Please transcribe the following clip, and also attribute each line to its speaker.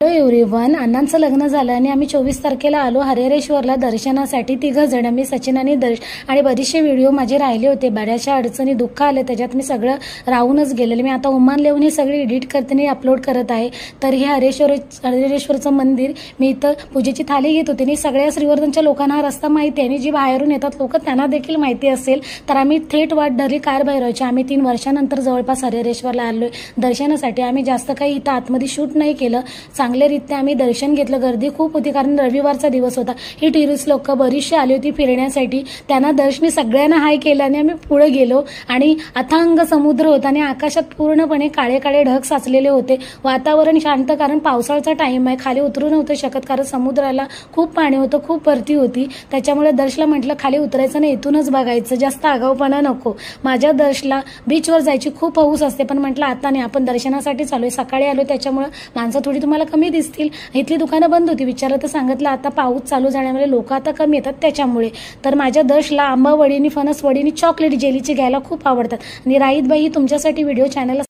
Speaker 1: Hello everyone, अण्णांचं लग्न झालं आणि आम्ही 24 तारखेला आलो हरिहरेश्वरला दर्शनासाठी. 3 जण, मी सचिन आणि दर्श, आणि बरेचसे व्हिडिओ माझे राहिले होते. बऱ्याचशा अडचणी दुःख आले त्याच्यात, मी सगळं राहूनच गेलेले. मी आता ओमान लिहून हे सगळे एडिट करते आणि अपलोड करत आहे. तर हे हरिहरेश्वरचं मंदिर, मी इथं पूजेची थाली घेत होते आणि सगळ्या श्रीवर्धनच्या लोकांना हा रस्ता माहिती आहे आणि जी बाहेरून येतात लोक त्यांना देखील माहिती असेल. तर आम्ही थेट वाट धरली कारभैरवची. आम्ही 3 वर्षानंतर जवळपास हरिहरेश्वरला आलोय दर्शनासाठी. आम्ही जास्त काही इथं आतमध्ये शूट नाही केलं. चांगल्यारीत्या आम्ही दर्शन घेतलं. गर्दी खूप होती कारण रविवारचा दिवस होता. ही टुरिस्ट लोक बरीचशी आली होती फिरण्यासाठी. त्यांना दर्शनी सगळ्यांना हाय केलं आणि आम्ही पुढे गेलो आणि अथांग समुद्र होता आणि आकाशात पूर्णपणे काळे काळे ढग साचलेले होते. वातावरण शांत कारण पावसाळ्याचा टाइम आहे. खाली उतरू नव्हतं शकत कारण समुद्राला खूप पाणी होतं, खूप भरती होती. त्याच्यामुळे दर्शला म्हटलं खाली उतरायचं नाही, इथूनच बघायचं, जास्त आगाऊपणा नको. माझ्या दर्शला बीचवर जायची खूप हौस असते पण म्हटलं आता नाही, आपण दर्शनासाठी चालूय. सकाळी आलो त्याच्यामुळे माणसं थोडी तुम्हाला कमी दिसतील. इथली दुकानं बंद होती. विचारलं तर सांगितलं आता पाऊस चालू झाल्यामुळे लोक आता कमी येतात त्याच्यामुळे. तर माझ्या दर्शला आंबा वडीनी, फणस वडीनी, चॉकलेट जेलीची घ्यायला खूप आवडतात. आणि राईतबाई तुमच्यासाठी व्हिडिओ चॅनल